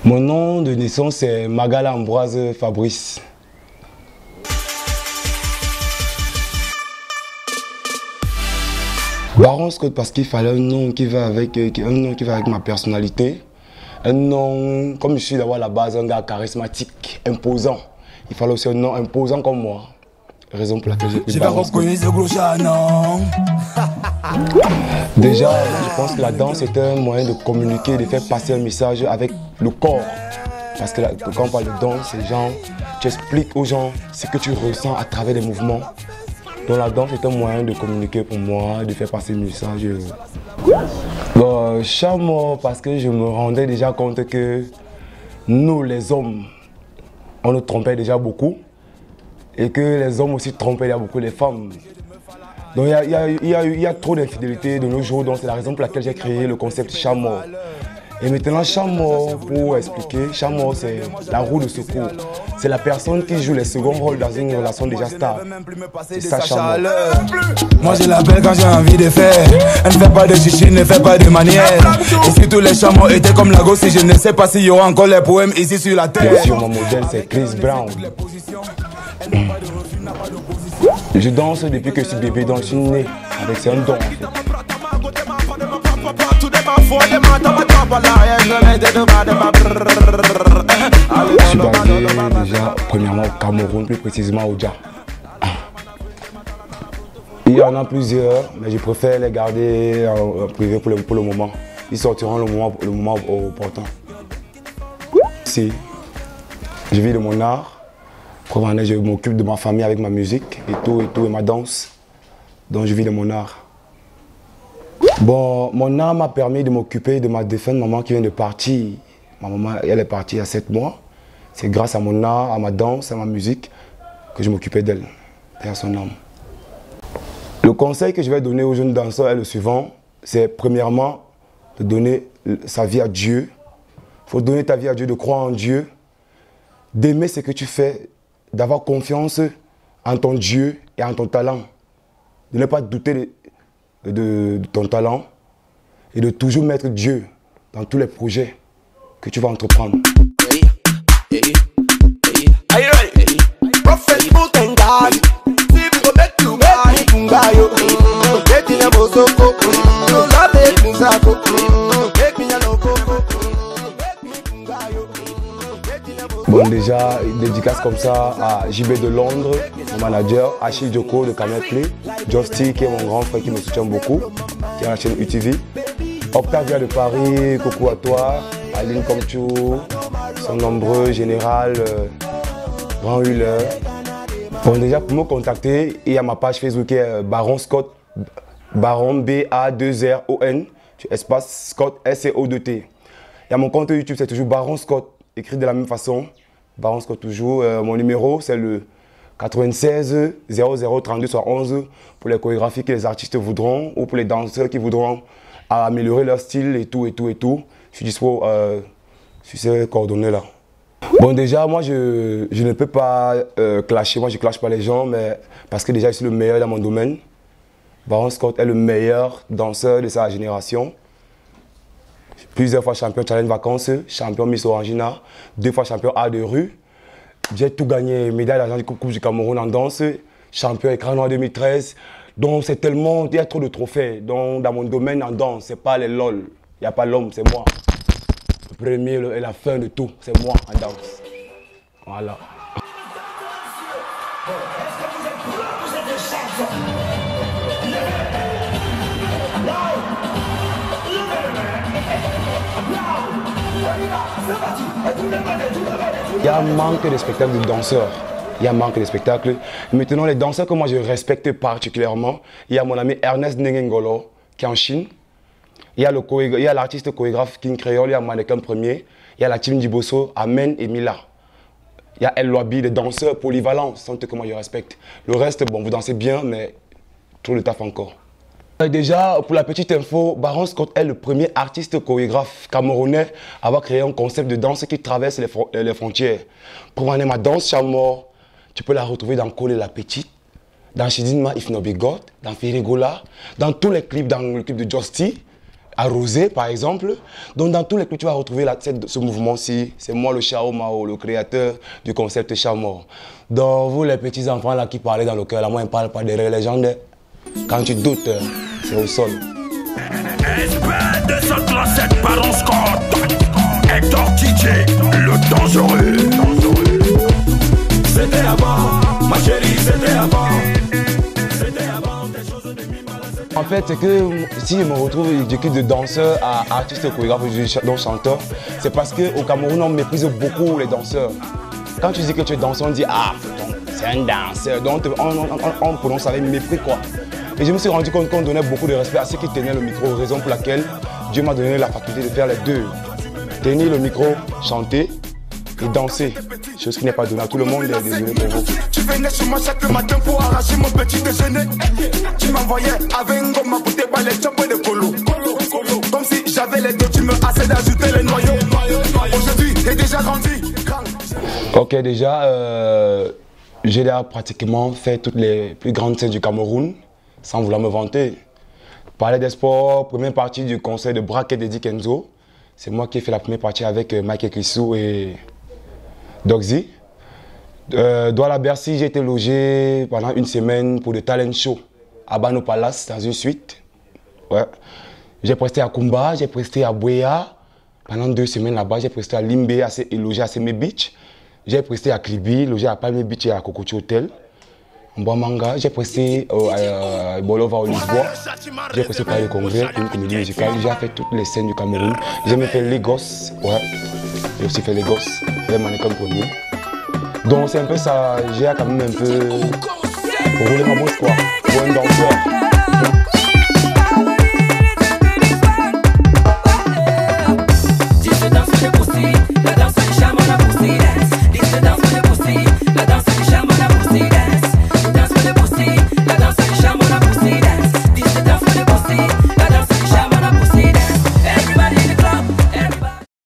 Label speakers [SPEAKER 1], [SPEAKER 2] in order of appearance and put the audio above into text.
[SPEAKER 1] Mon nom de naissance est Magala Ambroise Fabrice. Baron Scott parce qu'il fallait un nom qui va avec ma personnalité. Un nom, comme je suis d'abord à la base, un gars charismatique, imposant. Il fallait aussi un nom imposant comme moi. Raison pour laquelle j'ai pris Baron Scott. Déjà, je pense que la danse est un moyen de communiquer, de faire passer un message avec le corps. Parce que quand on parle de danse, les gens, tu expliques aux gens ce que tu ressens à travers les mouvements. Donc la danse est un moyen de communiquer pour moi, de faire passer le message. Bon, Chamor, parce que je me rendais déjà compte que nous, les hommes, on nous trompait déjà beaucoup. Et que les hommes aussi trompaient déjà beaucoup les femmes. Donc il y a trop d'infidélité de nos jours, donc c'est la raison pour laquelle j'ai créé le concept Chamor. Et maintenant, Chamor, pour expliquer, Chamor c'est la roue de secours. C'est la personne qui joue les seconds rôles dans une relation déjà stable. C'est ça, Chamor.
[SPEAKER 2] Moi je l'appelle quand j'ai envie de faire. Elle ne fait pas de chichi, ne fait pas de manière. Et si tous les Chamor étaient comme la gosse, je ne sais pas s'il y aura encore les poèmes ici sur la terre.
[SPEAKER 1] Bien sûr, mon modèle c'est Chris Brown. Je danse depuis que je suis bébé, donc je suis né avec c'est un don en fait. Je suis basé déjà premièrement au Cameroun, plus précisément au Dja. Il y en a plusieurs, mais je préfère les garder en privé pour le moment. Ils sortiront le moment opportun. Si je vis de mon art, je m'occupe de ma famille avec ma musique et ma danse. Donc je vis de mon art. Bon, mon art m'a permis de m'occuper de ma défunte maman qui vient de partir. Ma maman, elle est partie il y a 7 mois. C'est grâce à mon art, à ma danse, à ma musique que je m'occupais d'elle et à son âme. Le conseil que je vais donner aux jeunes danseurs est le suivant. C'est premièrement de donner sa vie à Dieu. Il faut donner ta vie à Dieu, de croire en Dieu, d'aimer ce que tu fais, d'avoir confiance en ton Dieu et en ton talent. De ne pas douter de ton talent et de toujours mettre Dieu dans tous les projets que tu vas entreprendre. Bon, déjà, dédicace comme ça à JB de Londres, mon manager, Achille Joko de Canal Play, Justy qui est mon grand frère qui me soutient beaucoup, qui est à la chaîne UTV, Octavia de Paris, coucou à toi, Aline Comchou, sont nombreux, Général, Grand Huller. Bon, déjà, pour me contacter, il y a ma page Facebook qui est Baron Scott, Baron B-A-2-R-O-N, espace Scott S-C-O-2-T. Il y a mon compte YouTube, c'est toujours Baron Scott, écrit de la même façon. Baron Scott toujours. Mon numéro, c'est le 96 00 32 71 pour les chorégraphies que les artistes voudront ou pour les danseurs qui voudront améliorer leur style et tout. Je suis dispo sur ces coordonnées-là. Bon, déjà, moi, je ne peux pas clasher. Moi, je ne clash pas les gens, mais parce que déjà, je suis le meilleur dans mon domaine. Baron Scott est le meilleur danseur de sa génération. Plusieurs fois champion Challenge Vacances, champion Miss Orangina, 2 fois champion A de rue. J'ai tout gagné, médaille d'argent du Coupe du Cameroun en danse, champion écran noir 2013. Donc c'est tellement, il y a trop de trophées. Donc dans mon domaine en danse, c'est pas les LOL, il n'y a pas l'homme, c'est moi. Le premier et la fin de tout, c'est moi en danse. Voilà. Il y a un manque de spectacles de danseurs. Il y a un manque de spectacles. Maintenant, les danseurs que moi je respecte particulièrement, il y a mon ami Ernest Nengengolo qui est en Chine. Il y a l'artiste chorégraphe King Creole, il y a Mannequin Premier. Il y a la team Dibosso, Amen et Mila. Il y a El Loabi, des danseurs polyvalents, sont eux que moi je respecte. Le reste, bon, vous dansez bien, mais trop de taf encore. Déjà, pour la petite info, Baron Scott est le premier artiste chorégraphe camerounais à avoir créé un concept de danse qui traverse les frontières. Pour voir ma danse Chamor, tu peux la retrouver dans Cole la Petite, dans Chidinma If No Be God, dans Ferigola, dans tous les clips, dans le clip de Justy, Arrosé, par exemple. Donc, dans tous les clips, tu vas retrouver ce mouvement-ci. C'est moi, le Chao Mao, le créateur du concept Chao Mao. Donc, vous, les petits-enfants là qui parlaient dans le cœur, là, moi, ils ne parlent pas derrière les gens. Quand tu doutes, c'est au sol.
[SPEAKER 3] Espèce de 237 Baron Scott, Hector DJ, le dangereux. C'était avant, ma chérie, c'était avant. C'était avant des choses de mi-mal.
[SPEAKER 1] En fait, c'est que si je me retrouve d'équipe de danseur à artiste chorégraphe donc chanteur, c'est parce qu'au Cameroun, on méprise beaucoup les danseurs. Quand tu dis que tu es danseur, on dit ah, c'est un danseur. Donc on prononce avec mépris quoi. Et je me suis rendu compte qu'on donnait beaucoup de respect à ceux qui tenaient le micro, raison pour laquelle Dieu m'a donné la faculté de faire les deux. Tenir le micro, chanter et danser. Chose qui n'est pas donnée à tout le monde, désolé pour vous.
[SPEAKER 4] Tu venais chez moi chaque matin pour arracher mon petit déjeuner. Tu m'envoyais avec un gomme pour tes balais de colo. Comme si j'avais les deux, tu me hassais d'ajouter les noyaux. Aujourd'hui, j'ai déjà grandi.
[SPEAKER 1] Ok, déjà, j'ai pratiquement fait toutes les plus grandes scènes du Cameroun, sans vouloir me vanter. Parler des sports, première partie du concert de Braque et d'Eddie Kenzo. C'est moi qui ai fait la première partie avec Mike Ekissou et Doxy. Douala Bercy, j'ai été logé pendant une semaine pour le talent show à Bano Palace dans une suite. Ouais. J'ai presté à Kumba, j'ai presté à Bouéa. Pendant 2 semaines là-bas, j'ai presté à Limbe et logé à Seme Beach. J'ai presté à Kribi, logé à Palme Beach et à Cocotier Hotel. En Manga, j'ai presté à Bolova au Lisboa. J'ai presté par le Congrès, une comédie musicale. J'ai fait toutes les scènes du Cameroun. J'ai même fait Lagos. Ouais. J'ai aussi fait Lagos. J'ai mannequin premier. Donc c'est un peu ça, j'ai quand même un peu roulé ma mousse quoi, pour un danseur.